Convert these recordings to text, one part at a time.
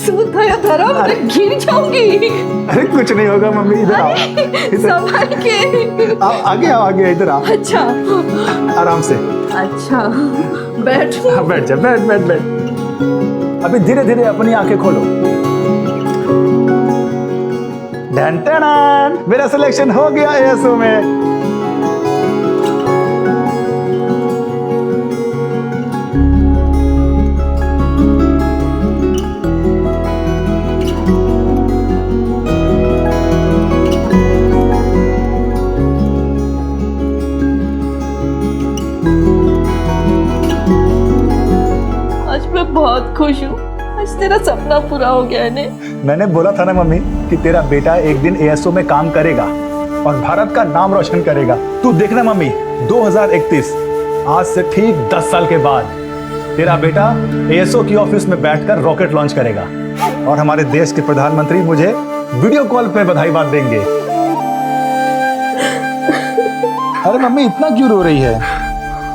सूद है धर्म, मैं गिर जाऊंगी। अरे कुछ नहीं होगा मम्मी, इधर आओ। संभाल के। आगे आओ, आगे इधर आओ। अच्छा आराम से। अच्छा बैठ। हाँ बैठ जा, बैठ बैठ बैठ। अभी धीरे धीरे अपनी आंखें खोलो। डन टन, मेरा सिलेक्शन हो गया एएसओ में। आज मैं बहुत खुश हूँ, आज तेरा सपना पूरा हो गया है। मैंने बोला था ना मम्मी कि तेरा बेटा एक दिन एएसओ में काम करेगा और भारत का नाम रोशन करेगा। तू देखना मम्मी, 2031 आज से ठीक 10 साल के बाद तेरा बेटा एएसओ की ऑफिस में बैठकर रॉकेट लॉन्च करेगा और हमारे देश के प्रधानमंत्री मुझे वीडियो कॉल पे बधाई बात देंगे। अरे मम्मी इतना क्यों रो रही है?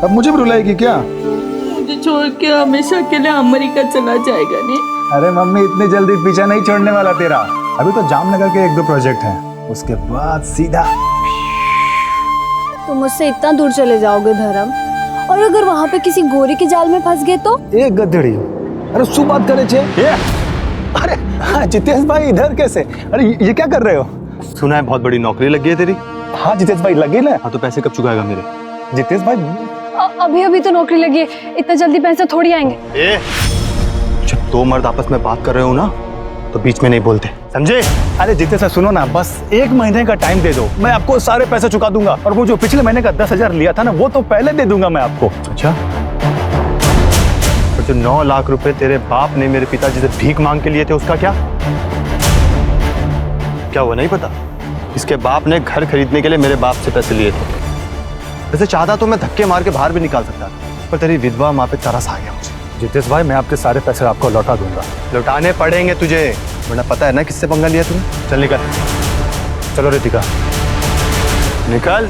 अब मुझे भी रुलाएगी क्या? मुझे छोड़ के हमेशा के लिए अमेरिका चला जाएगा नहीं? अरे मम्मी इतनी जल्दी पीछा नहीं छोड़ने वाला तेरा। अभी तो जामनगर के 1-2 प्रोजेक्ट हैं, उसके बाद सीधा। तुम मुझसे इतना दूर चले जाओगे धर्म, और अगर वहाँ पे किसी गोरी के जाल में फंस गए तो? एक गधड़ी। अरे सु बात करे छे। अरे हाँ जितेश भाई इधर कैसे? अरे ये क्या कर रहे हो? सुना है बहुत बड़ी नौकरी लगी है तेरी। हाँ जितेश भाई लगी ना। हाँ तो पैसे कब चुकाएगा मेरे? जितेश भाई अभी अभी तो नौकरी लगी है, इतना जल्दी पैसे थोड़ी आएंगे। जब दो मर्द आपस में बात कर रहे हो ना तो बीच में नहीं बोलते, समझे? अरे जितेश भाई सुनो ना, बस 1 महीने का टाइम दे दो, मैं आपको सारे पैसे चुका दूंगा। और वो जो पिछले महीने का 10,000 लिया था ना, वो तो पहले दे दूंगा मैं आपको। अच्छा, तो जो 9 लाख रुपए तेरे बाप ने मेरे पिताजी से भीख मांग के लिए थे उसका क्या हुआ नहीं पता? इसके बाप ने घर खरीदने के लिए मेरे बाप से पैसे लिए थे। वैसे चाहता तो मैं धक्के मार के बाहर भी निकाल सकता, पर तेरी विधवा माँ पे तरस आ गया मुझे। जितेश भाई मैं आपके सारे पैसे आपको लौटा दूंगा। लौटाने पड़ेंगे तुझे, वरना पता है ना किससे पंगा लिया तूने। चल निकल। चलो रितिका निकल।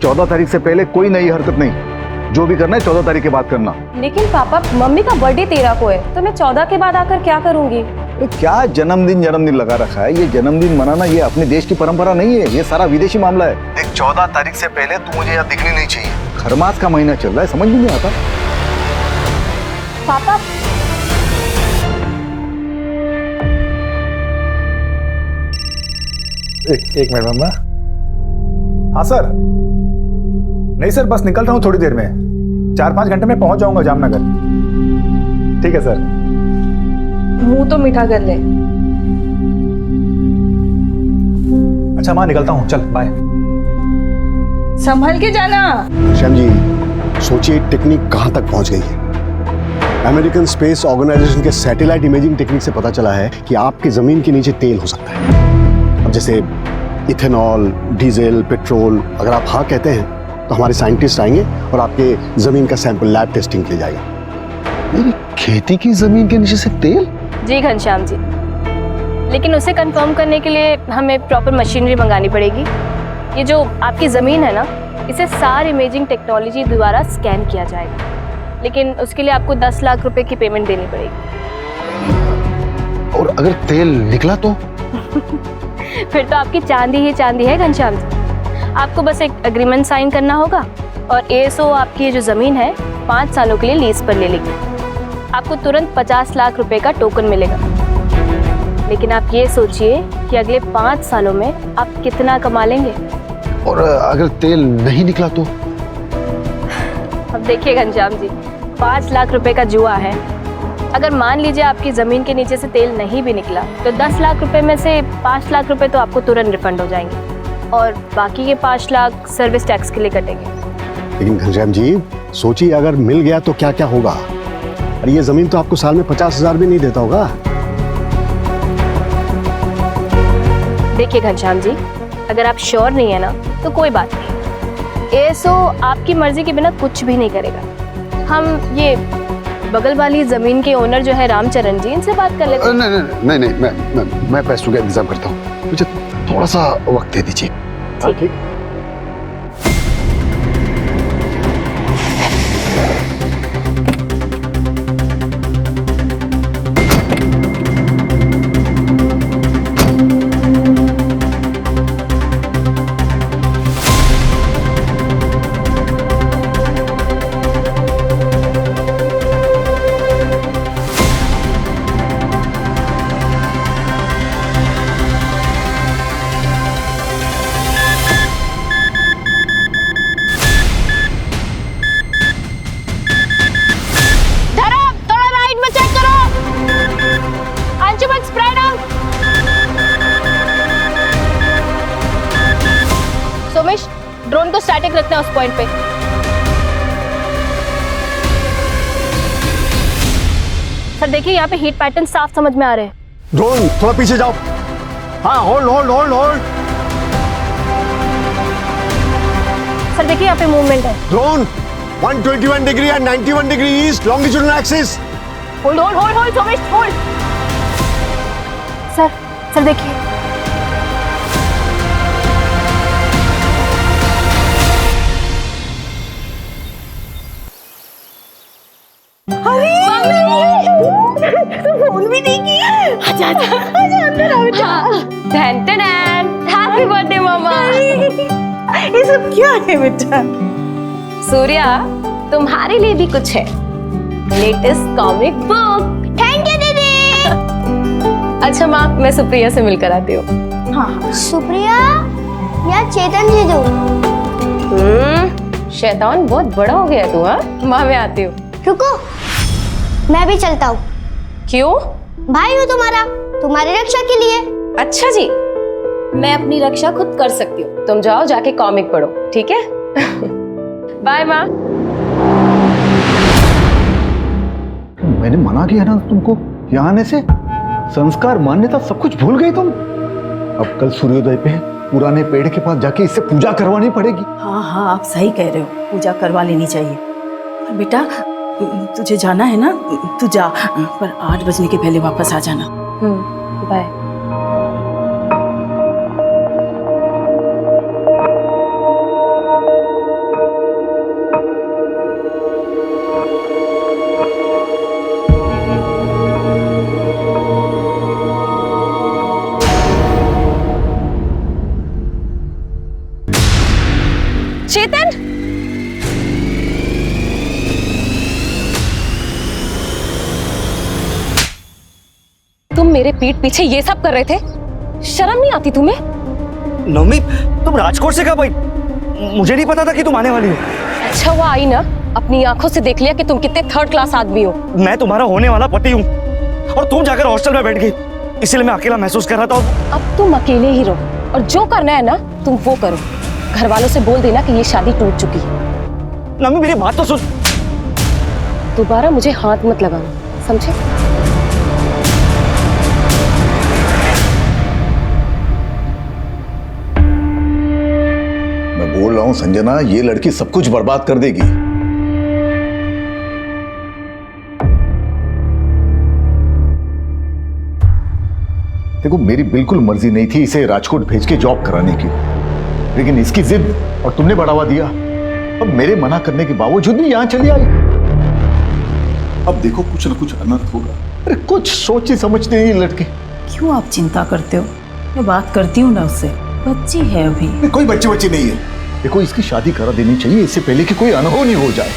14 तारीख से पहले कोई नई हरकत नहीं, जो भी करना है 14 तारीख के बाद करना। लेकिन पापा मम्मी का बर्थडे 13 को है, तो मैं 14 के बाद आकर क्या करूंगी? तो क्या जन्मदिन लगा रखा है? ये जन्मदिन मनाना ये अपने देश की परंपरा नहीं है, ये सारा विदेशी मामला है। देख 14 तारीख से पहले तू मुझे यहाँ दिखनी नहीं चाहिए। खरमास का महीना चल रहा है, समझ में नहीं आता। पापा एक मिनट मम्मा। हाँ सर। नहीं सर, बस निकल रहा हूँ थोड़ी देर में, 4-5 घंटे में पहुंच जाऊंगा जामनगर। ठीक है सर। मुंह तो मीठा कर ले। अच्छा माँ निकलता हूँ, चल बाय। संभल के जाना। श्याम जी सोचिए टेक्निक कहां तक पहुंच गई है। अमेरिकन स्पेस ऑर्गेनाइजेशन के सैटेलाइट इमेजिंग टेक्निक से पता चला है कि आपकी जमीन के नीचे तेल हो सकता है। अब जैसे इथेनॉल, डीजल, पेट्रोल। अगर आप हाँ कहते हैं तो हमारे साइंटिस्ट आएंगे और आपके जमीन का सैंपल लैब टेस्टिंग के लिए जाएगा। मेरी खेती की जमीन के नीचे से तेल? जी घनश्याम जी, लेकिन उसे कंफर्म करने के लिए हमें प्रॉपर मशीनरी मंगानी पड़ेगी। ये जो आपकी ज़मीन है ना, इसे सार इमेजिंग टेक्नोलॉजी द्वारा स्कैन किया जाएगा, लेकिन उसके लिए आपको 10 लाख रुपए की पेमेंट देनी पड़ेगी। और अगर तेल निकला तो? फिर तो आपकी चांदी ही चांदी है घनश्याम जी। आपको बस एक एग्रीमेंट साइन करना होगा और एएसओ आपकी ये जो ज़मीन है 5 सालों के लिए लीज पर ले लेगी। आपको तुरंत 50 लाख रुपए का टोकन मिलेगा। लेकिन आप ये सोचिए कि अगले 5 सालों में आप कितना कमा लेंगे। और अगर तेल नहीं निकला तो? अब देखिए घनश्याम जी, 5 लाख रुपए का जुआ है। अगर मान लीजिए आपकी ज़मीन के नीचे से तेल नहीं भी निकला तो 10 लाख रुपए में से 5 लाख रुपए तो आपको तुरंत रिफंड हो जाएंगे और बाकी के 5 लाख सर्विस टैक्स के लिए कटेंगे। लेकिन घनश्याम जी सोचिए अगर मिल गया तो क्या क्या होगा? अरे ये जमीन तो आपको साल में 50,000 भी नहीं देता होगा। देखिए घनश्याम जी, अगर आप श्योर नहीं है ना तो कोई बात नहीं। एएसओ आपकी मर्जी के बिना कुछ भी नहीं करेगा। हम ये बगल वाली जमीन के ओनर जो है रामचरण जी, इनसे बात कर लेते हैं। नहीं, मैं पैसों का इंतजाम करता हूँ, मुझे थोड़ा सा वक्त दे दीजिए। ठीक। ड्रोन को स्टैटिक रखना है उस पॉइंट पे। सर देखिए यहाँ पे हीट पैटर्न साफ समझ में आ रहे हैं। ड्रोन थोड़ा पीछे जाओ। हाँ, hold hold hold hold. Sir देखिए यहाँ पे मूवमेंट है। Drone 121 degree and 91 degree east longitudinal axis. Hold hold hold hold Somesh hold. Sir देखिए। फोन भी नहीं किया। आजा आजा आजा अंदर आओ बेटा। धन धन हैप्पी बर्थडे मामा। ये सब क्या है बेटा? सूर्या तुम्हारे लिए भी कुछ है, latest comic book. Thank you दीदी। अच्छा माँ, मैं सुप्रिया से मिलकर आती हूँ। हाँ सुप्रिया या चेतन जीजू? शैतान बहुत बड़ा हो गया तू। हाँ माँ, मैं आती हूँ। रुको, मैं भी चलता हूँ। क्यों? भाई हूँ तुम्हारा, तुम्हारी रक्षा के लिए। अच्छा जी, मैं अपनी रक्षा खुद कर सकती हूँ। तुम जाओ जाके कॉमिक पढ़ो, ठीक है? बाय माँ। मैंने मना किया ना तुमको यहाँ आने से। संस्कार मान्यता सब कुछ भूल गई तुम। अब कल सूर्योदय पे पुराने पेड़ के पास जाके इससे पूजा करवानी पड़ेगी। हाँ हाँ, आप सही कह रहे हो, पूजा करवा लेनी चाहिए। पर बेटा तुझे जाना है ना, तू जा, पर 8 बजने के पहले वापस आ जाना। बाय। चेतन, तुम मेरे पीठ पीछे ये सब कर रहे थे? शर्म नहीं आती तुम्हें? नवमी, तुम राजकोट से कब आई? मुझे नहीं पता था कि तुम आने वाली हो। अच्छा हुआ आई ना, अपनी आंखों से देख लिया कि तुम कितने थर्ड क्लास आदमी हो। मैं तुम्हारा होने वाला पति हूँ और तुम जाकर हॉस्टल में बैठ गई, इसलिए मैं अकेला महसूस कर रहा था। अब तुम अकेले ही रहो और जो करना है ना तुम वो करो। घर वालों से बोल देना कि ये शादी टूट चुकी है। नवमी मेरी बात तो सुन। दोबारा मुझे हाथ मत लगाना, समझे? मैं बोल रहा हूँ संजना, ये लड़की सब कुछ बर्बाद कर देगी। देखो, मेरी बिल्कुल मर्जी नहीं थी इसे राजकोट भेज के जॉब कराने की, लेकिन इसकी जिद और तुमने बढ़ावा दिया। अब मेरे मना करने के बावजूद भी यहां चली आई। अब देखो कुछ न कुछ अनर्थ होगा। अरे कुछ सोचती समझती नहीं लड़की। क्यों आप चिंता करते हो? मैं बात करती हूँ ना उससे, बच्ची है अभी। कोई बच्ची नहीं है। देखो, इसकी शादी करा देनी चाहिए इससे पहले कि कोई अनहोनी हो जाए।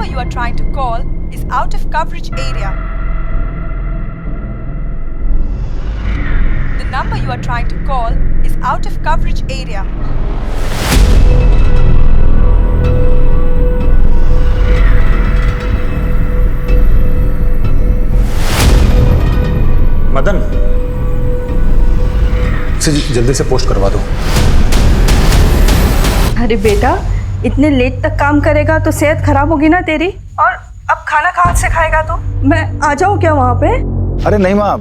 You are trying to call is out of coverage area. The number you are trying to call is out of coverage area. Madan, इसे जल्दी से पोस्ट करवा दो। अरे बेटा, इतने लेट तक काम करेगा तो सेहत खराब होगी ना तेरी। और अब खाना कहाँ से खाएगा तू? मैं आ जाऊँ क्या वहाँ पे? अरे नहीं माँ,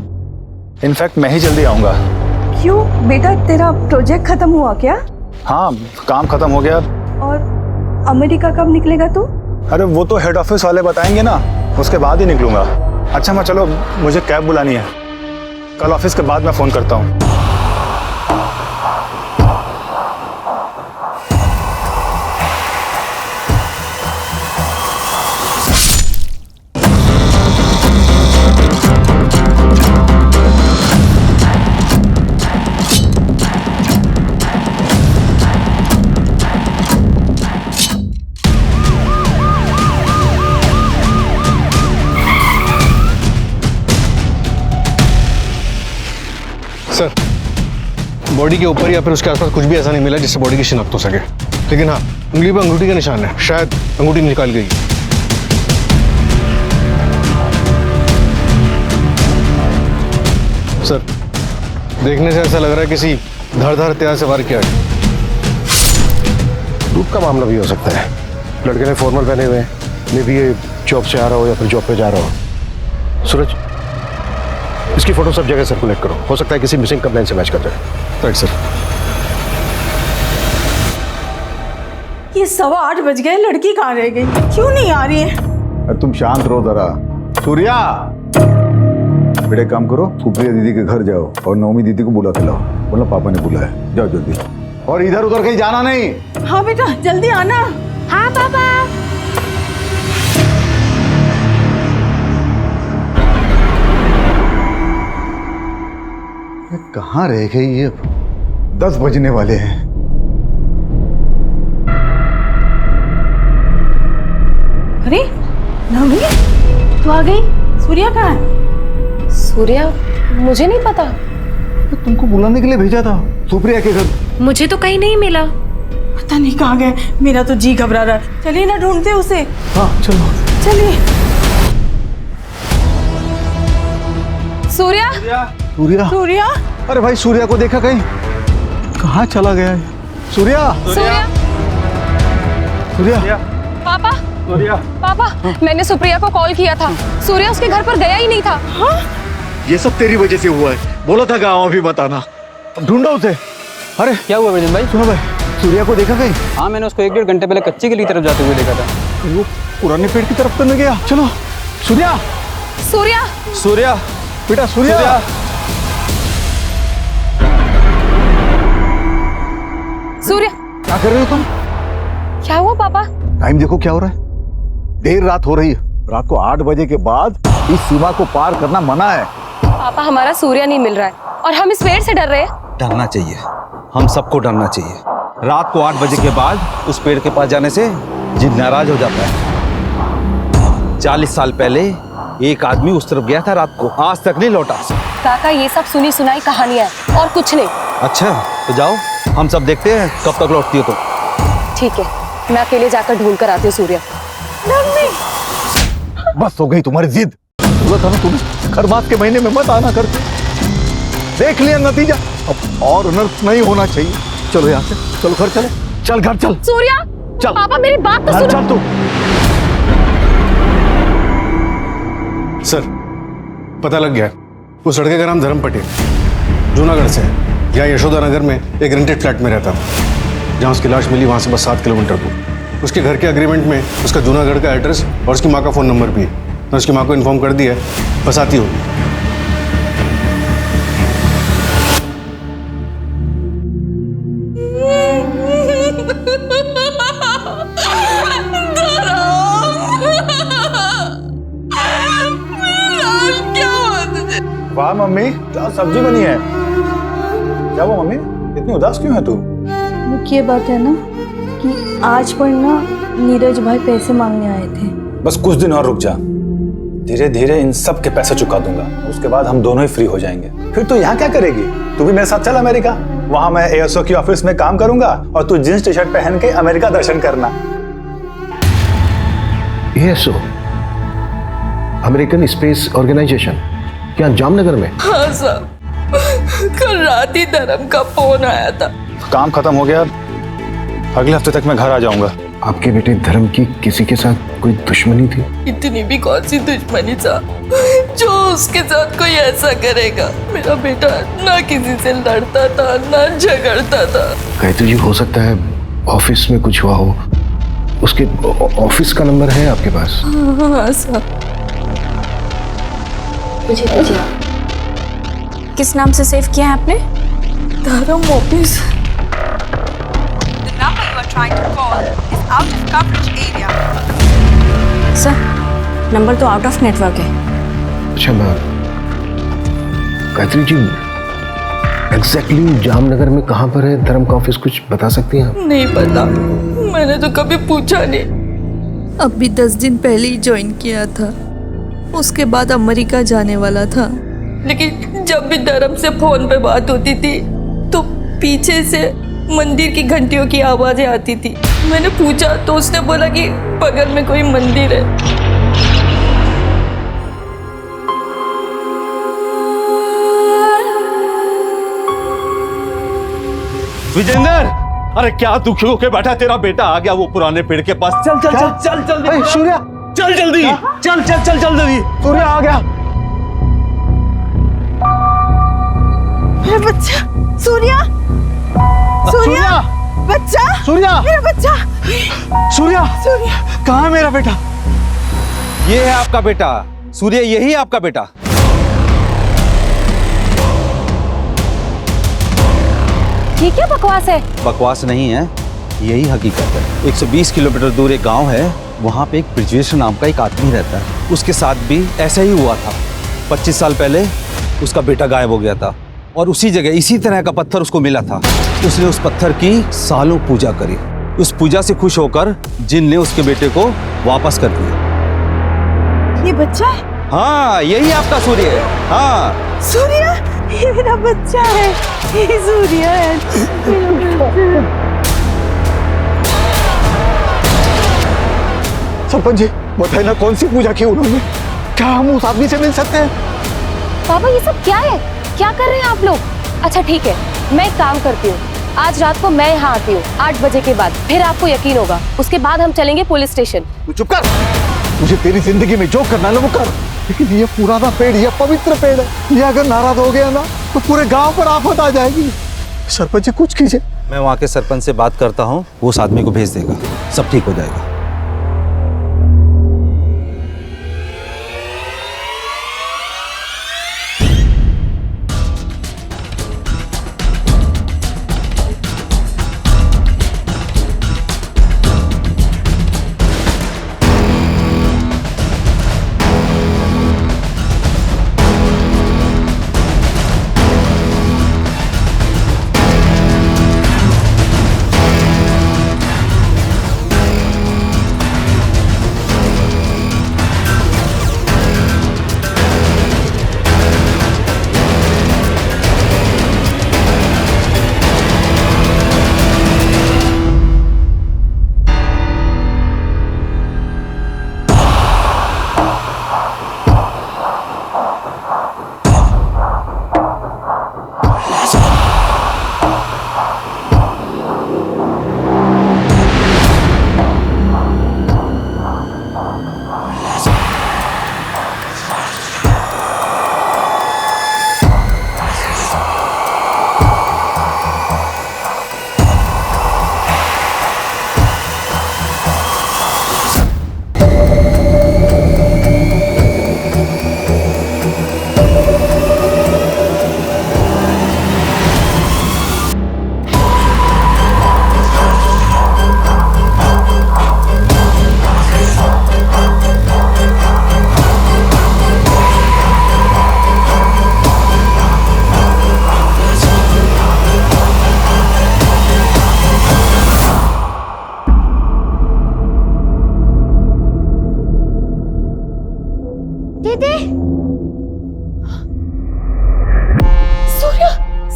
इनफैक्ट मैं ही जल्दी आऊँगा। क्यों बेटा, तेरा प्रोजेक्ट खत्म हुआ क्या? हाँ, काम खत्म हो गया। और अमेरिका कब निकलेगा तू? अरे वो तो हेड ऑफिस वाले बताएंगे ना, उसके बाद ही निकलूंगा। अच्छा माँ, चलो मुझे कैब बुलानी है, कल ऑफिस के बाद मैं फ़ोन करता हूँ। बॉडी के ऊपर या फिर उसके आसपास कुछ भी ऐसा नहीं मिला जिससे बॉडी की शिनाख्त हो सके, लेकिन हाँ उंगली पर अंगूठी का निशान है, शायद अंगूठी निकाल गई। सर देखने से ऐसा लग रहा है किसी धारदार हथियार से वार किया है। लूट का मामला भी हो सकता है। लड़के ने फॉर्मल पहने हुए हैं, मे भी ये जॉब से आ रहा हो या फिर जॉब पे जा रहा हो। सूरज, इसकी फोटो सब जगह सर्कुलेट करो, हो सकता है किसी मिसिंग कंप्लेंट से मैच कर जाए। Right sir. ये 8:15 बज गए, लड़की कहाँ रह गई? क्यों नहीं आ रही है? अरे तुम शांत रहो जरा। सूर्या, बेटे काम करो, सुप्रिया दीदी के घर जाओ और नवमी दीदी को बुला के लाओ, बोला पापा ने बुलाया। जाओ जल्दी, और इधर उधर कहीं जाना नहीं। हाँ बेटा, जल्दी आना। हाँ पापा। कहाँ रह गई ये? 10 बजने वाले हैं। अरे नवमी, तू आ गई? सूर्या कहाँ है? सूर्या, मुझे नहीं पता। तो तुमको बुलाने के लिए भेजा था सुप्रिया के घर। मुझे तो कहीं नहीं मिला। पता नहीं कहाँ गए, मेरा तो जी घबरा रहा है। चलिए ना ढूंढते उसे। हाँ चलो चलिए। सूर्या, सूर्या, सूर्या, अरे भाई सूर्या को देखा कहीं? कहाँ चला गया है सूर्या? सूर्या, सूर्या, पापा, सूर्या, पापा, मैंने सुप्रिया को कॉल किया था। सूर्या उसके घर पर गया ही नहीं था। ये सब तेरी वजह से हुआ है। बोला था गाँव अभी बताना। ढूंढो उसे। अरे क्या हुआ विजन भाई? सुनो भाई, सूर्या को देखा कहीं? हाँ, मैंने उसको 1-1.5 घंटे पहले कच्ची गली की तरफ जाते हुए देखा था। वो पुराने पेड़ की तरफ तो नहीं गया? चलो सूर्या, सूर्या, सूर्या, बेटा सूर्या, सूर्या, क्या कर रहे हो तुम? क्या हुआ पापा? टाइम देखो क्या हो रहा है। देर रात हो रही है। रात को 8 बजे के बाद इस सीमा को पार करना मना है। पापा, हमारा सूर्या नहीं मिल रहा है और हम इस पेड़ से डर रहे हैं। डरना चाहिए, हम सबको डरना चाहिए। रात को 8 बजे के बाद उस पेड़ के पास जाने से जिद नाराज हो जाता है। 40 साल पहले एक आदमी उस तरफ गया था रात को, आज तक नहीं लौटा। काका, ये सब सुनी सुनाई कहानियां हैं और कुछ नहीं। अच्छा तो जाओ, हम सब देखते हैं कब तक लौटती हो तुम। ठीक है, मैं अकेले जाकर ढूंढ कर आती हूँ सूर्या। बस हो गई तुम्हारी जिद। बोला था ना तुम्हें, हर बात के महीने में मत आना करते। देख लिया नतीजा, अब और अनर्थ नहीं होना चाहिए। चलो यहाँ से, चलो घर चलो। चल घर चल। सूर्या, चल। पापा मेरी बात तो घर सुनो। चल तू। सर पता लग गया, उस लड़के का नाम धर्म पटेल, जूनागढ़ से है। यहाँ यशोदा नगर में एक रेंटेड फ्लैट में रहता था। जहाँ उसकी लाश मिली वहाँ से बस 7 किलोमीटर दूर। उसके घर के एग्रीमेंट में उसका जूनागढ़ का एड्रेस और उसकी माँ का फ़ोन नंबर भी है। मैं उसकी माँ को इन्फॉर्म कर दिया है, बस आती होगी। वाह मम्मी, क्या सब्जी बनी है? क्या वो मम्मी, इतनी उदास क्यों है तू? मुख्य बात है ना कि आज पर ना नीरज भाई पैसे मांगने आए थे। बस कुछ दिन और रुक जा, धीरे धीरे इन सब के पैसे चुका दूंगा। उसके बाद हम दोनों ही फ्री हो जाएंगे। फिर तू यहाँ क्या करेगी? तू भी मेरे साथ चल अमेरिका। वहां मैं एएसओ की ऑफिस में काम करूंगा और तू जींस टी शर्ट पहन के अमेरिका दर्शन करना। एएसओ, अमेरिकन स्पेस ऑर्गेनाइजेशन, क्या जामनगर में? हाँ साहब, कल रात ही धर्म का फोन आया था। काम खत्म हो गया, अगले हफ्ते तक मैं घर आ जाऊंगा। आपके बेटे धर्म की किसी के साथ कोई दुश्मनी थी? इतनी भी कौन सी दुश्मनी साहब, जो उसके साथ कोई ऐसा करेगा। मेरा बेटा ना किसी से लड़ता था ना झगड़ता था। गायत्री जी, हो सकता है ऑफिस में कुछ हुआ हो। उसके ऑफिस का नंबर है आपके पास? हाँ साहब। मुझे दीजिए। किस नाम से सेव किया है आपने? धर्म office. The number you are trying to call is out of coverage area. Sir, number तो आउट ऑफ नेटवर्क है। अच्छा मैम, गायत्री जी एग्जैक्टली जामनगर में कहाँ पर है धर्म का ऑफिस, कुछ बता सकती हैं आप? नहीं पता, मैंने तो कभी पूछा नहीं। अभी 10 दिन पहले ही ज्वाइन किया था, उसके बाद अमेरिका जाने वाला था। लेकिन जब भी धर्म से फोन पे बात होती थी तो पीछे से मंदिर की घंटियों की आवाजें आती थी। मैंने पूछा तो उसने बोला कि बगल में कोई मंदिर है। विजेंद्र, अरे क्या दुखी होके बैठा, तेरा बेटा आ गया वो पुराने पेड़ के पास। चल चल चल चल जल्दी। सूर्या, चल जल्दी, चल चल चल चल जल्दी। सूर्या आ गया। मेरा बच्चा सूर्या, सूर्या, बच्चा, सूर्या, मेरा बच्चा, सूर्या, सूर्या। कहाँ है मेरा बेटा? ये है आपका बेटा सूर्य, यही आपका बेटा। ये क्या बकवास है? बकवास नहीं है, यही हकीकत है। 120 किलोमीटर दूर एक गांव है, वहां पे एक ब्रिजेश नाम का एक आदमी रहता है। उसके साथ भी ऐसा ही हुआ था। 25 साल पहले उसका बेटा गायब हो गया था और उसी जगह इसी तरह का पत्थर उसको मिला था। उसने उस पत्थर की सालों पूजा करी। उस पूजा से खुश होकर जिन ने उसके बेटे को वापस कर दिया। ये बच्चा है? हाँ, यही आपका सूर्य है। हाँ सूर्या, ये मेरा बच्चा है, ये सूर्या है, मेरा बच्चा। सरपंच जी बताइए ना, कौन सी पूजा की उन्होंने? क्या हम उस आदमी से मिल सकते हैं? बाबा ये सब क्या है? क्या कर रहे हैं आप लोग? अच्छा ठीक है, मैं एक काम करती हूँ, आज रात को मैं यहाँ आती हूँ 8 बजे के बाद, फिर आपको यकीन होगा। उसके बाद हम चलेंगे पुलिस स्टेशन। तू चुप कर। मुझे तेरी जिंदगी में जो करना है वो कर, लेकिन ये पुराना पेड़, ये पवित्र पेड़ है, ये अगर नाराज हो गया ना तो पूरे गांव पर आफत आ जाएगी। सरपंच जी कुछ कीजिए। मैं वहाँ के सरपंच से बात करता हूँ, वो उस आदमी को भेज देगा, सब ठीक हो जाएगा।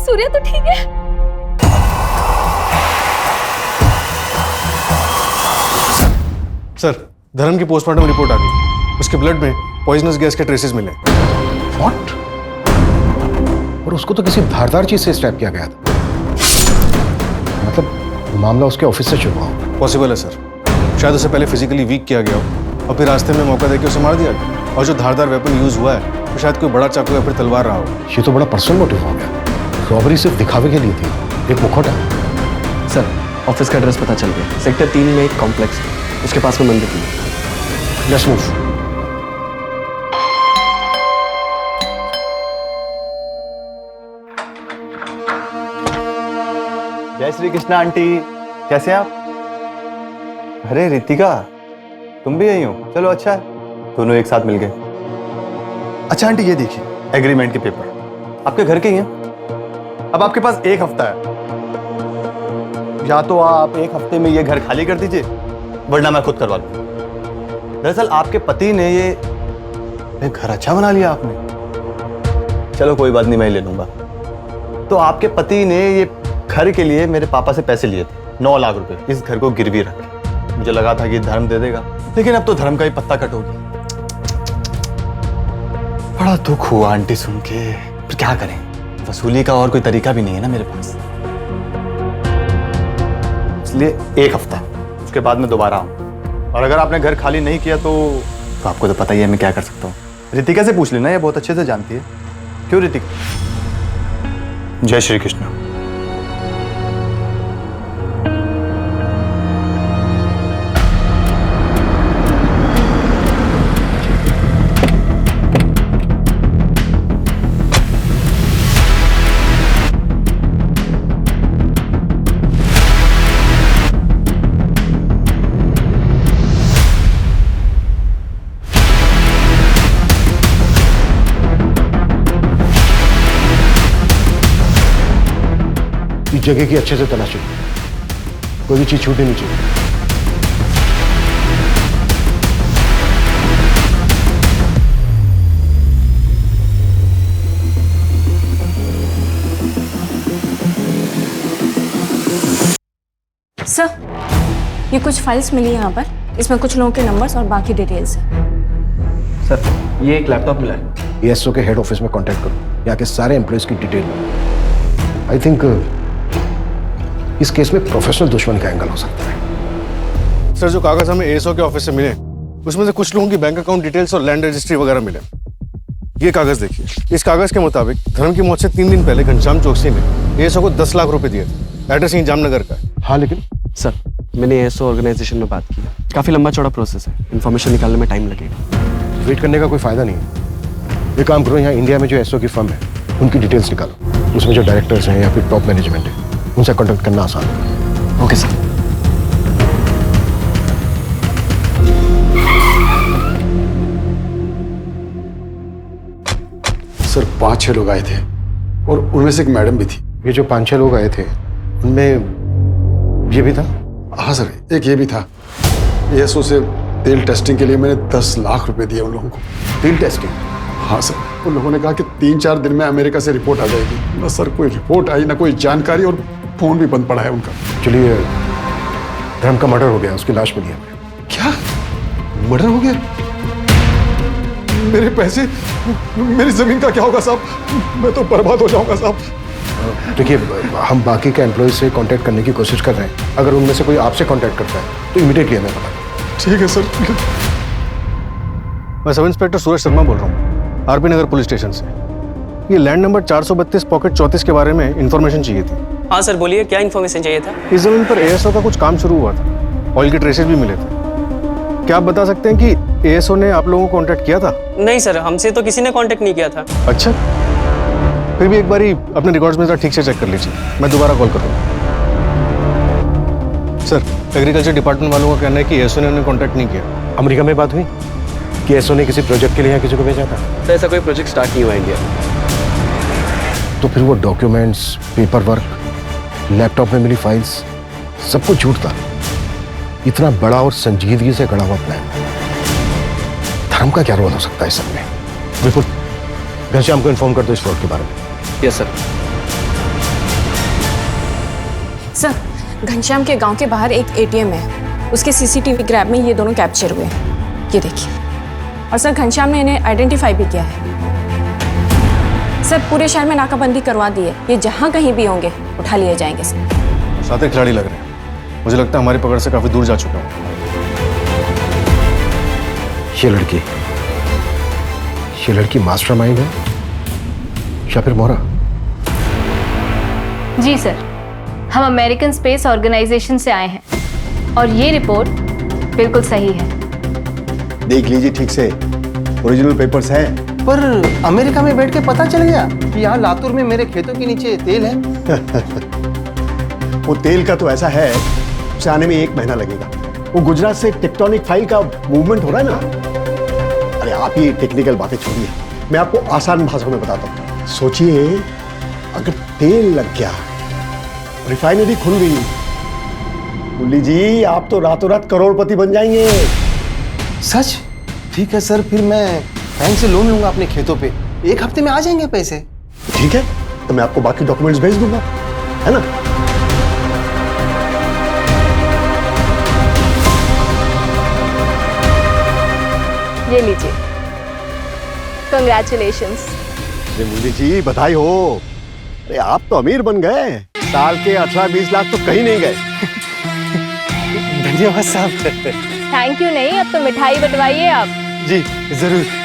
सूर्य तो ठीक है। सर, धर्म की पोस्टमार्टम रिपोर्ट आ गई। उसके ब्लड में पॉइजनस गैस के ट्रेसेस मिले। व्हाट? और उसको तो किसी धारदार चीज से स्टैब किया गया था। मतलब मामला उसके ऑफिस से शुरू हुआ। पॉसिबल है सर, शायद उसे पहले फिजिकली वीक किया गया हो और फिर रास्ते में मौका देकर उसे मार दिया गया। और जो धारदार वेपन यूज हुआ है तो शायद कोई बड़ा चाकू या फिर तलवार रहा हो। ये तो बड़ा पर्सनल मोटिव हो गया। रॉबरी सिर्फ दिखावे के लिए थी, एक मुखौटा। सर, ऑफिस का एड्रेस पता चल गया। सेक्टर 3 में एक कॉम्प्लेक्स है, उसके पास में मंदिर थी। Let's move. जय श्री कृष्णा आंटी, कैसे हैं आप? अरे रितिका, तुम भी यही हो? चलो अच्छा है, दोनों एक साथ मिल गए। अच्छा आंटी ये देखिए, एग्रीमेंट के पेपर आपके घर के ही हैं। अब आपके पास 1 हफ्ता है, या तो आप 1 हफ्ते में ये घर खाली कर दीजिए, वरना मैं खुद करवा लूंगा। दरअसल आपके पति ने ये घर अच्छा बना लिया आपने। चलो कोई बात नहीं, मैं ले लूंगा। तो आपके पति ने ये घर के लिए मेरे पापा से पैसे लिए थे 9 लाख रुपए, इस घर को गिरवी रख के। मुझे लगा था कि धर्म दे देगा, लेकिन अब तो धर्म का ही पत्ता कट हो गया। बड़ा दुख हुआ आंटी सुन के, पर क्या करें, वसूली का और कोई तरीका भी नहीं है ना मेरे पास। इसलिए 1 हफ्ता, उसके बाद मैं दोबारा आऊँ। और अगर आपने घर खाली नहीं किया तो आपको तो पता ही है मैं क्या कर सकता हूँ। रितिका से पूछ लेना, ये बहुत अच्छे से जानती है। क्यों रितिका? जय श्री कृष्ण। इस जगह की अच्छे से तलाशी, कोई भी चीज छूटनी नहीं चाहिए। सर, ये कुछ फाइल्स मिली यहाँ पर, इसमें कुछ लोगों के नंबर्स और बाकी डिटेल्स हैं। सर, ये एक लैपटॉप मिला है। एएसओ के हेड ऑफिस में कांटेक्ट करो, यहाँ के सारे एम्प्लॉयज की डिटेल। आई थिंक इस केस में प्रोफेशनल दुश्मन का एंगल हो सकता है। सर, जो कागज हमें एएसओ के ऑफिस से मिले, उसमें से कुछ लोगों की बैंक अकाउंट डिटेल्स और लैंड रजिस्ट्री वगैरह मिले। ये कागज देखिए, इस कागज के मुताबिक धर्म की मौत से 3 दिन पहले घनश्याम चौकसी ने एएसओ को 10 लाख रुपए दिए थे। एड्रेस यहीं जामनगर का है। हाँ, लेकिन सर, मैंने एएसओ ऑर्गेनाइजेशन में बात की, काफी लंबा चौड़ा प्रोसेस है, इन्फॉर्मेशन निकालने में टाइम लगेगा। वेट करने का कोई फायदा नहीं है। ये काम करो, यहाँ इंडिया में जो एएसओ की फर्म है उनकी डिटेल्स निकालो, उसमें जो डायरेक्टर्स हैं या फिर टॉप मैनेजमेंट है उनसे कॉन्टेक्ट करना आसान है। Okay sir. सर, 5-6 लोग आए थे और उनमें से एक मैडम भी थी। ये जो 5-6 लोग आए थे उनमें ये भी था? हाँ सर, एक ये भी था। एएसओ से तेल टेस्टिंग के लिए मैंने 10 लाख रुपए दिए उन लोगों को। तेल टेस्टिंग? हाँ सर, उन लोगों ने कहा कि 3-4 दिन में अमेरिका से रिपोर्ट आ जाएगी। ना सर कोई रिपोर्ट आई, ना कोई जानकारी, और फोन भी बंद पड़ा है उनका। चलिए, धर्म का मर्डर हो गया, उसकी लाश मिली है। क्या मर्डर हो गया? मेरे पैसे, मेरी जमीन का क्या होगा साहब? मैं तो बर्बाद हो जाऊंगा साहब। देखिए, हम बाकी के एम्प्लॉय से कांटेक्ट करने की कोशिश कर रहे हैं। अगर उनमें से कोई आपसे कांटेक्ट करता है तो इमीडिएटली हमें बता। ठीक है सर। मैं सब इंस्पेक्टर सूरज शर्मा बोल रहा हूँ, आरपी नगर पुलिस स्टेशन से। ये लैंड नंबर 432 पॉकेट 34 के बारे में इंफॉर्मेशन चाहिए थी। हाँ सर, बोलिए, क्या इन्फॉर्मेशन चाहिए था? इस जमीन पर एएसओ का कुछ काम शुरू हुआ था, ऑयल के ट्रेसेस भी मिले थे। क्या आप बता सकते हैं कि एएसओ ने आप लोगों को कांटेक्ट किया था? नहीं सर, हमसे तो किसी ने कांटेक्ट नहीं किया था। अच्छा, फिर भी एक बारी अपने रिकॉर्ड्स में ठीक से चेक कर लीजिए, मैं दोबारा कॉल करूँगा। सर, एग्रीकल्चर डिपार्टमेंट वालों का कहना है कि एएसओ ने उन्हें कांटेक्ट नहीं किया। अमेरिका में बात हुई कि एएसओ ने किसी प्रोजेक्ट के लिए यहाँ किसी को भेजा था? तो ऐसा कोई प्रोजेक्ट स्टार्ट नहीं हुआ इंडिया में। तो फिर वो डॉक्यूमेंट्स, पेपर वर्क, लैपटॉप में मिली फाइल्स, सब कुछ झूठ था। इतना बड़ा और संजीदगी से गढ़ा हुआ प्लान, धर्म का क्या रोल हो सकता है इस सब में? बिल्कुल, घनश्याम को इन्फॉर्म कर दो इस फ्रॉड के बारे में। Yes sir. सर, घनश्याम के गांव के बाहर एक एटीएम है, उसके सीसीटीवी ग्रैब में ये दोनों कैप्चर हुए हैं, ये देखिए। और सर, घनश्याम ने इन्हें आइडेंटिफाई भी किया है। सर, पूरे शहर में नाकाबंदी करवा दी है, ये जहां कहीं भी होंगे उठा लिए जाएंगे सर। साथ ही खिलाड़ी लग रहे हैं, मुझे लगता है हमारी पकड़ से काफी दूर जा चुका हूँ। ये लड़की मास्टरमाइंड है या फिर मोहरा? जी सर, हम अमेरिकन स्पेस ऑर्गेनाइजेशन से आए हैं और ये रिपोर्ट बिल्कुल सही है। देख लीजिए ठीक से, ओरिजिनल पेपर्स हैं। पर अमेरिका में बैठ के पता चल गया कि यहाँ लातूर में मेरे खेतों के नीचे तेल है। वो तेल का तो ऐसा है, उसे आने में 1 महीना लगेगा। वो गुजरात से टेक्टोनिक फाइल का मूवमेंट हो रहा है ना। अरे आप ये टेक्निकल बातें छोड़िए, मैं आपको आसान भाषा में बताता हूँ। सोचिए, अगर तेल लग गया, रिफाइनरी खुल गई, मुरली जी आप तो रातों रात करोड़पति बन जाएंगे। सच? ठीक है सर, फिर मैं बैंक से लोन लूंगा अपने खेतों पे, 1 हफ्ते में आ जाएंगे पैसे। ठीक है, तो मैं आपको बाकी डॉक्यूमेंट्स भेज दूंगा, है ना? ये लीजिए, कंग्रेचुलेशंस। अरे मुन्नी जी बधाई हो। अरे आप तो अमीर बन गए, साल के 18-20 लाख तो कहीं नहीं गए। धन्यवाद साहब। थैंक यू नहीं, अब तो मिठाई बंटवाइए आप। जी जरूर।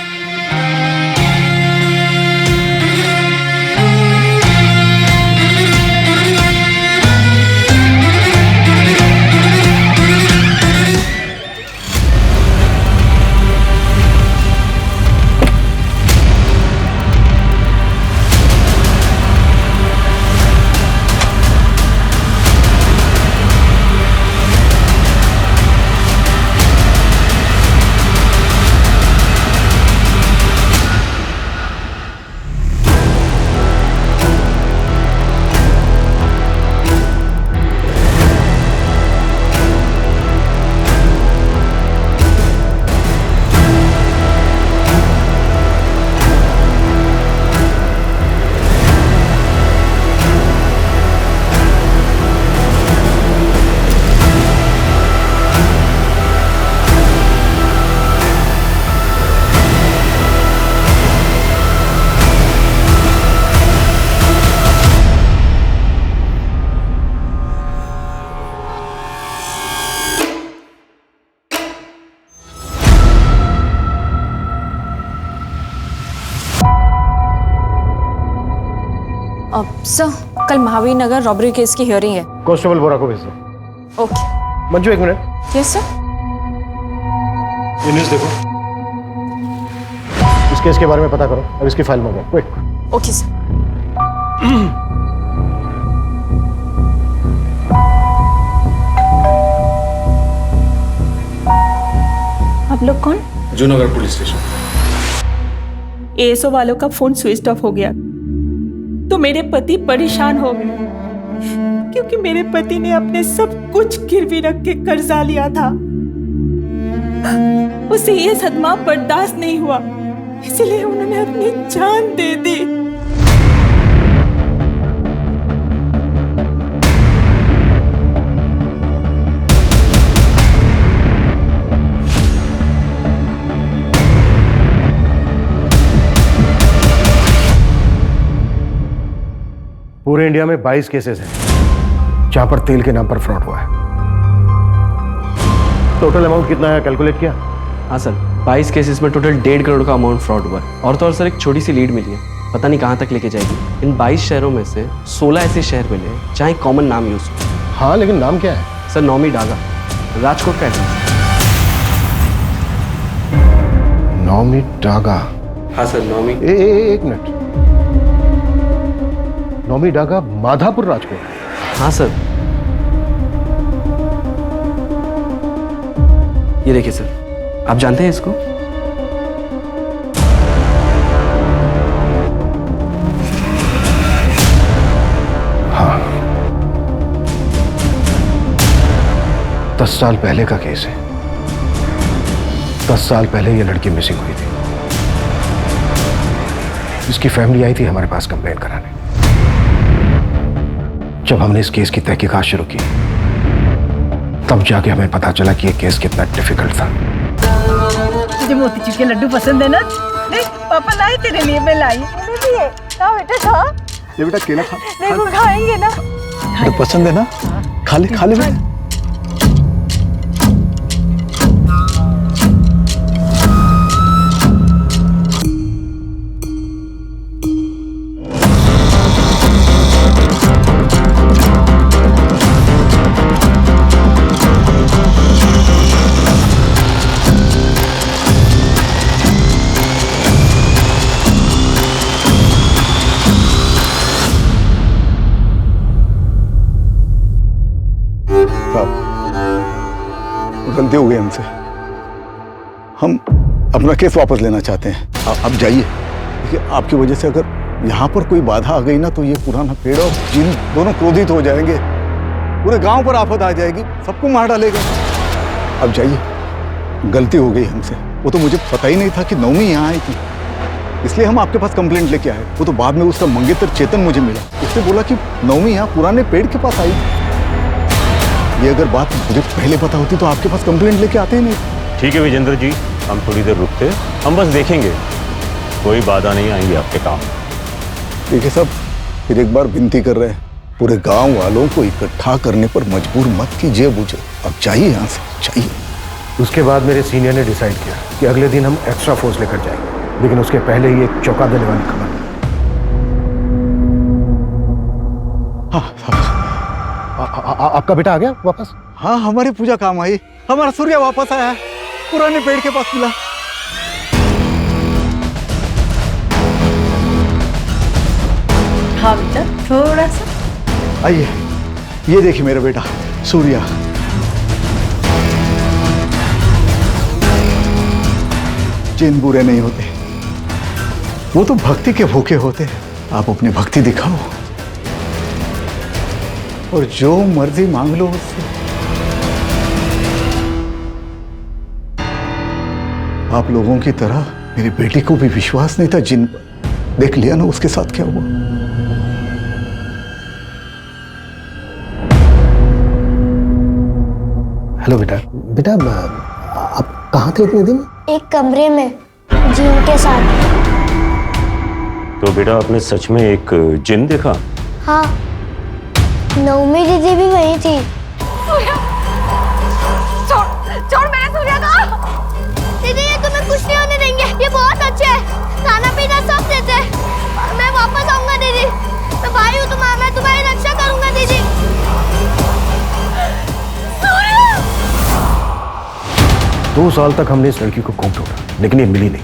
सर, कल महावीर नगर रॉबरी केस की हियरिंग है। कांस्टेबल बोरा को भेज दो। ओके। मंजू एक मिनट। Yes sir. ये न्यूज़ देखो, इस केस के बारे में पता करो और इसकी फाइल मंगाओ, क्विक। Okay sir. आप लोग कौन? Junagadh police station. एएसओ वालों का फोन स्विच ऑफ हो गया तो मेरे पति परेशान हो गए, क्योंकि मेरे पति ने अपने सब कुछ गिरवी रख के कर्जा लिया था। उसे ये सदमा बर्दाश्त नहीं हुआ, इसलिए उन्होंने अपनी जान दे दी। पूरे इंडिया में 22 केसेस हैं जहां पर तेल के नाम पर फ्रॉड हुआ है। टोटल अमाउंट कितना है कैलकुलेट किया? हाँ सर, 22 केसेस में टोटल 1.5 करोड़ का अमाउंट फ्रॉड हुआ है। और तो और सर, एक छोटी सी लीड मिली है, पता नहीं कहाँ तक लेके जाएगी। इन 22 शहरों में से 16 ऐसे शहर मिले जहाँ एक कॉमन नाम यूज हो। हाँ, लेकिन नाम क्या है? सर, नौमी डागा, राजकोट का एड्रेस। नौमी डागा? हाँ सर, नौमी। एक मिनट, नौमी डागा माधापुर राजकोट? हाँ सर। ये देखिए सर, आप जानते हैं इसको? हाँ, 10 साल पहले का केस है। 10 साल पहले ये लड़की मिसिंग हुई थी। इसकी फैमिली आई थी हमारे पास कंप्लेंट कराने। जब हमने इस केस की तहकीकात शुरू की, तब जाके हमें पता चला कि ये केस कितना डिफिकल्ट था। तुझे मोतीचूर के लड्डू पसंद है ना? देख, पापा लाए तेरे लिए, मैं लाई। खा बेटा, खा। ये बेटा केला खा। देखो, खाएंगे ना? तो पसंद है ना? खा ले बेटा। गलती हो गई हमसे, हम अपना केस वापस लेना चाहते हैं। अब जाइए। देखिए, आपकी वजह से अगर यहाँ पर कोई बाधा आ गई ना, तो ये पुराना पेड़ और जिन दोनों क्रोधित हो जाएंगे, पूरे गांव पर आफत आ जाएगी, सबको मार डालेगा। अब जाइए, गलती हो गई हमसे। वो तो मुझे पता ही नहीं था कि नौमी यहाँ आई थी, इसलिए हम आपके पास कंप्लेंट लेके आए। वो तो बाद में उसका मंगेतर चेतन मुझे मिला, उसने बोला कि नौमी यहाँ पुराने पेड़ के पास आई थी। ये अगर बात मुझे पहले पता होती तो आपके पास कंप्लेंट लेके आते ही नहीं। ठीक है विजेंद्र जी, हम थोड़ी देर रुकते, हम बस देखेंगे, कोई बाधा नहीं आएंगी आपके काम। ठीक है साहब, फिर एक बार विनती कर रहे हैं, पूरे गांव वालों को इकट्ठा करने पर मजबूर मत कीजिए मुझे। अब चाहिए यहाँ से, चाहिए। उसके बाद मेरे सीनियर ने डिसाइड किया कि अगले दिन हम एक्स्ट्रा फोर्स लेकर जाएंगे, लेकिन उसके पहले ही एक चौंका देने वाली खबर। आपका बेटा आ गया वापस? हाँ, हमारी पूजा काम आई, हमारा सूर्य वापस आया, पुराने पेड़ के पास मिला। हाँ बेटा, थोड़ा सा। आइए, ये देखिए मेरा बेटा सूर्या। जिन बुरे नहीं होते, वो तो भक्ति के भूखे होते हैं। आप अपनी भक्ति दिखाओ और जो मर्जी मांग लो उससे। आप लोगों की तरह मेरी बेटी को भी विश्वास नहीं था जिन पर। देख लिया ना उसके साथ क्या हुआ। हेलो बेटा। बेटा आप कहाँ थे इतने दिन? एक कमरे में जिन के साथ। तो बेटा आपने सच में एक जिन देखा? हाँ, नवमी दीदी भी वही थी। छोड़ मेरे सूर्या को। दीदी ये तुम्हें कुछ नहीं होने देंगे, ये बहुत अच्छे हैं, खाना पीना सब देते हैं। मैं वापस आऊंगा दीदी, मैं भाई हूँ तुम्हारा, मैं तुम्हारी रक्षा करूंगा दीदी। 2 साल तक हमने इस लड़की को खूब ढूंढा, लेकिन ये मिली नहीं।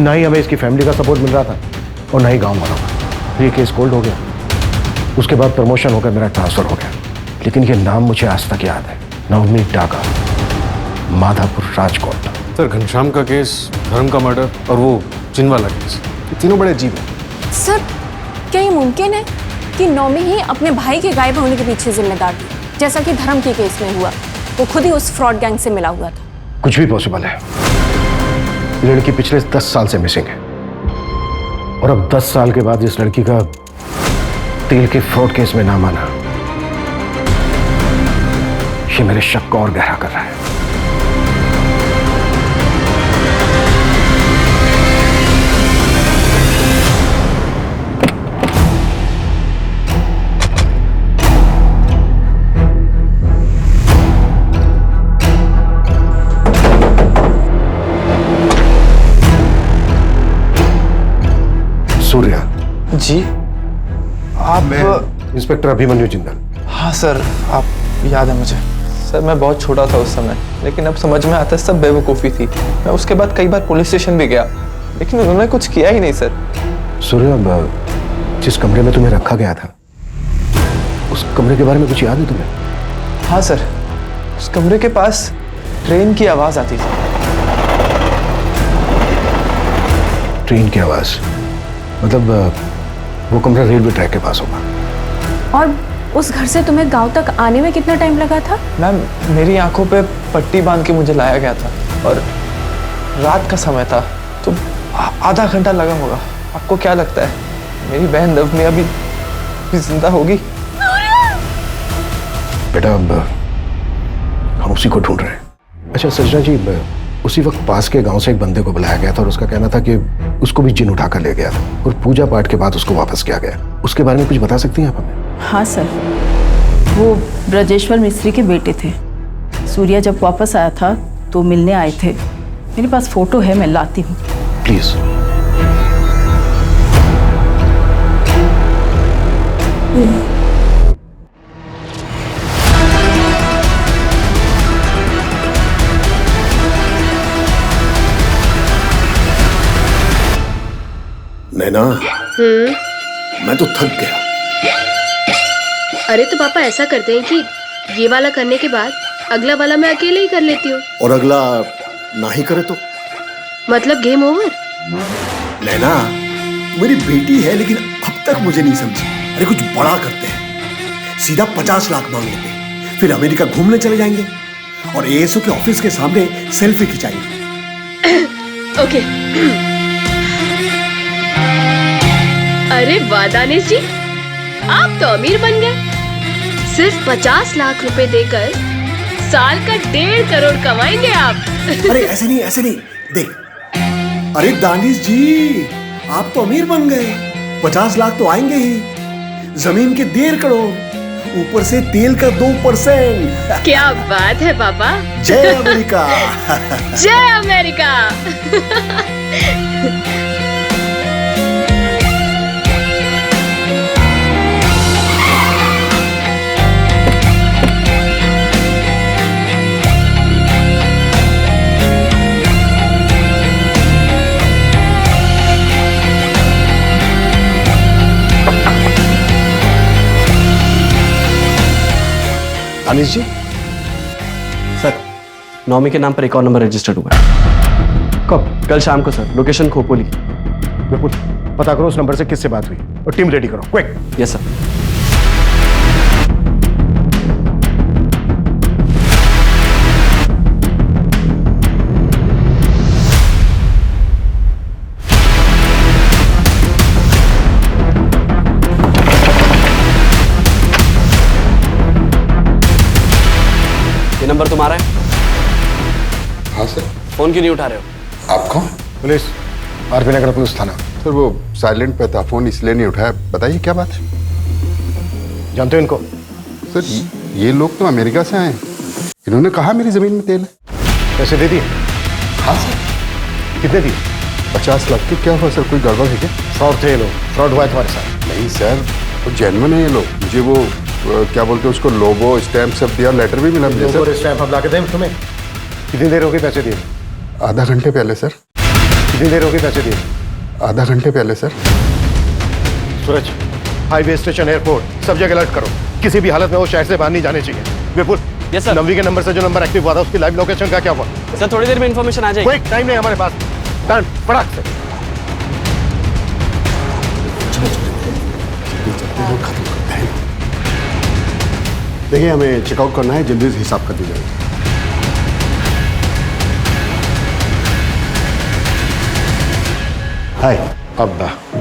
ना ही हमें इसकी फैमिली का सपोर्ट मिल रहा था और ना ही गांव वालों का। ये केस कोल्ड हो गया, उसके बाद प्रमोशन होकर मेरा ट्रांसफर हो गया, लेकिन ये नाम मुझे आज तक याद है। नवमी डागा, माधापुर, राजकोट। सर, घनश्याम का केस, धर्म का मर्डर और वो जिन वाला केस, ये तीनों बड़े अजीब हैं। सर, क्या ये मुमकिन है कि नौमी ही अपने भाई के गायब होने के पीछे जिम्मेदार थी, जैसा कि धर्म के केस में हुआ? वो खुद ही उस फ्रॉड गैंग से मिला हुआ था। कुछ भी पॉसिबल है। लड़की पिछले 10 साल से मिसिंग है और अब 10 साल के बाद इस लड़की का तेल के फ्रॉड केस में नाम आना, ये मेरे शक को और गहरा कर रहा है। सूर्या जी, आप? इंस्पेक्टर अभिमन्यु जिंदल। हाँ सर, आप याद है मुझे। सर, मैं बहुत छोटा था उस समय, लेकिन अब समझ में आता है सब बेवकूफ़ी थी। मैं उसके बाद कई बार पुलिस स्टेशन भी गया, लेकिन उन्होंने कुछ किया ही नहीं सर। सूर्या, जिस कमरे में तुम्हें रखा गया था, उस कमरे के बारे में कुछ याद है तुम्हें? हाँ सर, उस कमरे के पास ट्रेन की आवाज़ आती थी। ट्रेन की आवाज़? मतलब वो कमरा रेलवे ट्रैक के पास होगा। और उस घर से तुम्हें गांव तक आने में कितना टाइम लगा था? मैम, मेरी आंखों पे पट्टी बांध के मुझे लाया गया था और रात का समय था, तो आधा घंटा लगा होगा। आपको क्या लगता है मेरी बहन नवमी अभी जिंदा होगी? बेटा, अब हम उसी को ढूंढ रहे हैं। अच्छा सजना जी, उसी वक्त पास के गांव से एक बंदे को बुलाया गया था और उसका कहना था कि उसको भी जिन उठाकर ले गया था और पूजा पाठ के बाद उसको वापस किया गया। उसके बारे में कुछ बता सकती हैं आप हमें? हाँ सर, वो ब्रजेश्वर मिस्त्री के बेटे थे। सूर्या जब वापस आया था तो मिलने आए थे। मेरे पास फोटो है, मैं लाती हूँ। प्लीज। नैना, मैं तो थक गया। अरे तो पापा ऐसा करते हैं कि ये वाला करने के बाद अगला वाला मैं अकेले ही कर लेती हूँ। और अगला ना ही करे तो? मतलब गेम ओवर? नैना, मेरी बेटी है, लेकिन अब तक मुझे नहीं समझी। अरे कुछ बड़ा करते हैं, सीधा 50 लाख मांग लेते हैं, फिर अमेरिका घूमने चले जाएंगे और एएसओ के ऑफिस के सामने सेल्फी खिंचाएंगे। ओके। अरे वाह दानिश जी, आप तो अमीर बन गए। सिर्फ 50 लाख रुपए देकर साल का 1.5 करोड़ कमाएंगे आप। अरे ऐसे नहीं देख। अरे दानिश जी, आप तो अमीर बन गए। 50 लाख तो आएंगे ही, जमीन के 1.5 करोड़, ऊपर से तेल का 2%। क्या बात है पापा। जय अमेरिका। जय अमेरिका। दानिश जी, सर नौमी के नाम पर एक और नंबर रजिस्टर्ड हुआ है। कब? कल शाम को सर, लोकेशन खोपोली। विपुल, पता करो उस नंबर से किससे बात हुई और टीम रेडी करो, क्विक। Yes sir. ये नंबर तुम्हारा है? हाँ सर। फोन क्यों नहीं उठा रहे हो? आप कौन? पुलिस, आरपी नगर पुलिस थाना। सर वो साइलेंट पे था, फोन इसलिए नहीं उठाया। बताइए क्या बात है? जानते हो इनको? सर ये लोग तो अमेरिका से आए हैं। इन्होंने कहा मेरी जमीन में तेल है। पैसे दे दिए? हाँ सर। कितने दिए? 50 लाख की। क्या हुआ सर, कोई गड़बड़ है क्या? फ्रॉड थे ये लोग, फ्रॉड हुआ है तुम्हारे साथ। नहीं सर, वो जेन्युइन है ये लोग। मुझे वो क्या बोलते हैं उसको, लोगो स्टैम्प सब दिया, लेटर भी मिला मुझे सर। स्टैम्प हम ला के दें तुम्हें? कितनी देर हो गई पैसे दिए? आधा घंटे पहले सर। कितनी देर हो गई पैसे दिए? आधा घंटे पहले सर। सूरज, हाईवे स्टेशन, एयरपोर्ट, सब जगह अलर्ट करो। किसी भी हालत में वो शहर से बाहर नहीं जाने चाहिए। विपुल, यस सर। नवी के नंबर से जो नंबर एक्टिव हुआ था उसकी लाइव लोकेशन का क्या हुआ? सर थोड़ी देर में इंफॉर्मेशन आ जाएगी। कोई टाइम नहीं हमारे पास। डन, फटाक से। देखिए हमें चेकआउट करना है, जल्दी से हिसाब कर दीजिएगा। हाय। अब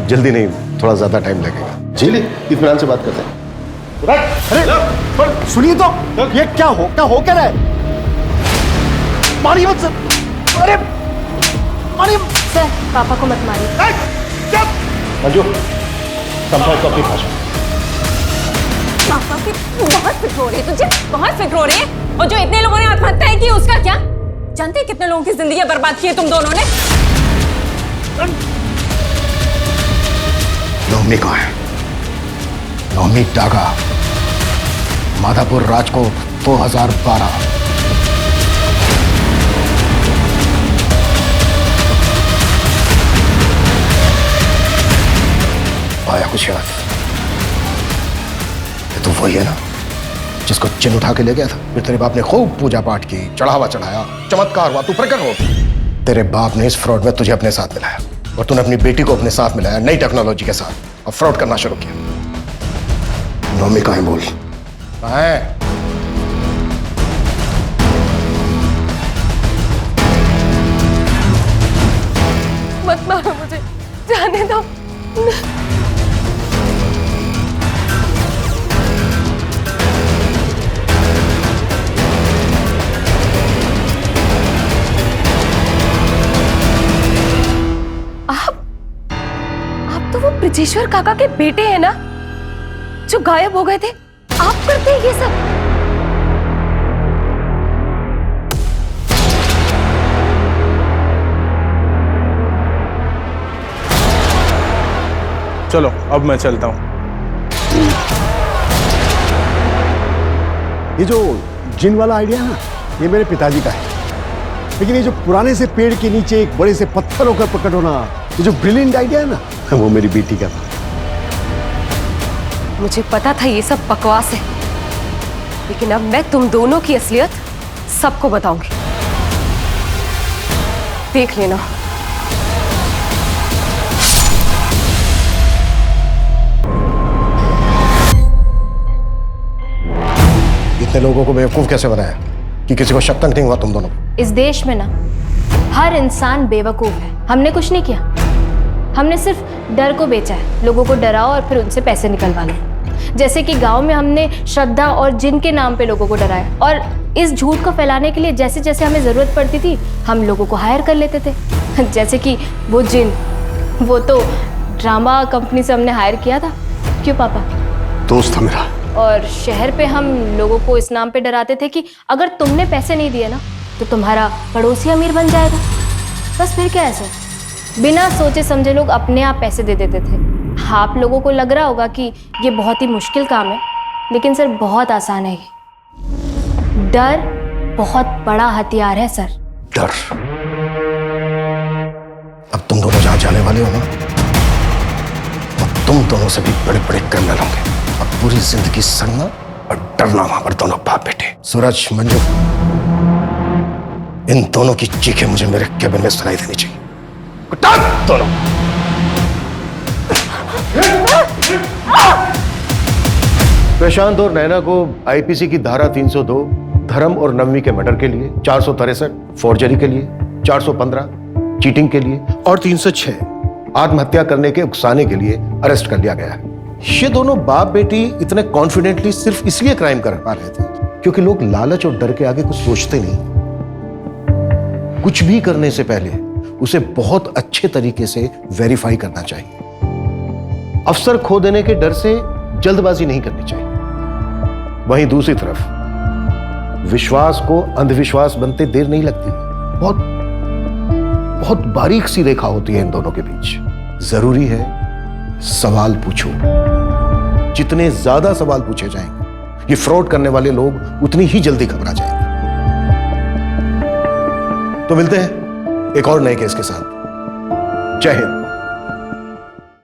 जल्दी नहीं, थोड़ा ज्यादा टाइम लगेगा। चलिए इत्मीनान से बात करते हैं। अरे सुनिए तो, ये क्या हो क्या रहा है? मारिए मत सर। अरे मारिए सर, पापा को मत मारिए। मंजू, समझाओ तो अपनी भाषा। पापा की बहुत फिक्र हो रही है तुझे, बहुत फिक्र हो रही है। और जो इतने लोगों ने आत्महत्या की उसका क्या? जानते हैं कितने लोगों की जिंदगी बर्बाद की है तुम दोनों ने? नौमी कहाँ है? नौमी डागा, माधापुर, राजकोट, 2012। आया कुछ याद? ये तो वही है ना जिसको चिन्ह उठा के ले गया था। फिर तेरे बाप ने खूब पूजा पाठ की, चढ़ावा चढ़ाया, चमत्कार हुआ, तू प्रकट हो। तेरे बाप ने इस फ्रॉड में तुझे अपने साथ मिलाया और तूने अपनी बेटी को अपने साथ मिलाया नई टेक्नोलॉजी के साथ और फ्रॉड करना शुरू किया। नौमी कहाँ है बोल? कहाँ है? मत मारो मुझे, जाने दो। आप तो वो ब्रजेश्वर काका के बेटे हैं ना, जो गायब हो गए थे? आप करते हैं ये सब? चलो अब मैं चलता हूँ। ये जो जिन वाला आइडिया है ना, ये मेरे पिताजी का है। लेकिन ये जो पुराने से पेड़ के नीचे एक बड़े से पत्थर होकर प्रकट होना, ये जो ब्रिलियंट आइडिया है ना, वो मेरी बेटी का था। मुझे पता था ये सब बकवास है, लेकिन अब मैं तुम दोनों की असलियत सबको बताऊंगी। देख लेना। इतने लोगों को बेवकूफ कैसे बनाया कि किसी को शक तक नहीं हुआ तुम दोनों? इस देश में ना हर इंसान बेवकूफ है। हमने कुछ नहीं किया, हमने सिर्फ डर को बेचा है। लोगों को डराओ और फिर उनसे पैसे निकलवा लो। जैसे कि गांव में हमने श्रद्धा और जिन के नाम पे लोगों को डराया, और इस झूठ को फैलाने के लिए जैसे जैसे हमें ज़रूरत पड़ती थी हम लोगों को हायर कर लेते थे। जैसे कि वो जिन, वो तो ड्रामा कंपनी से हमने हायर किया था, क्यों पापा? दोस्त था मेरा। और शहर पे हम लोगों को इस नाम पे डराते थे कि अगर तुमने पैसे नहीं दिए ना तो तुम्हारा पड़ोसी अमीर बन जाएगा। बस फिर क्या है सर, बिना सोचे समझे लोग अपने आप पैसे दे देते थे। आप लोगों को लग रहा होगा कि ये बहुत ही मुश्किल काम है, लेकिन सर बहुत आसान है ये। डर बहुत बड़ा हथियार है सर। डर? अब तुम दोनों जहां जाने वाले हो ना, अब तुम दोनों से भी बड़े बड़े क्रिमिनल होंगे। अब पूरी जिंदगी सड़ना और डरना वहां पर दोनों बाप बेटे। सूरज, मंजू, इन दोनों की चीखें मुझे मेरे केबिन में सुनाई देनी चाहिए। दोनों प्रशांत और नैना को आईपीसी की धारा 302 धर्म और नवमी के मर्डर के लिए, 463 फॉर्जरी के लिए, 415 चीटिंग के लिए और 306 आत्महत्या करने के उकसाने के लिए अरेस्ट कर लिया गया है। ये दोनों बाप बेटी इतने कॉन्फिडेंटली सिर्फ इसलिए क्राइम कर पा रहे थे क्योंकि लोग लालच और डर के आगे कुछ सोचते नहीं। कुछ भी करने से पहले उसे बहुत अच्छे तरीके से वेरीफाई करना चाहिए। अफसर खो देने के डर से जल्दबाजी नहीं करनी चाहिए। वहीं दूसरी तरफ विश्वास को अंधविश्वास बनते देर नहीं लगती। बहुत बारीक सी रेखा होती है इन दोनों के बीच। जरूरी है सवाल पूछो। जितने ज्यादा सवाल पूछे जाएंगे ये फ्रॉड करने वाले लोग उतनी ही जल्दी घबरा जाएंगे। तो मिलते हैं एक और नए केस के साथ। जय हिंद।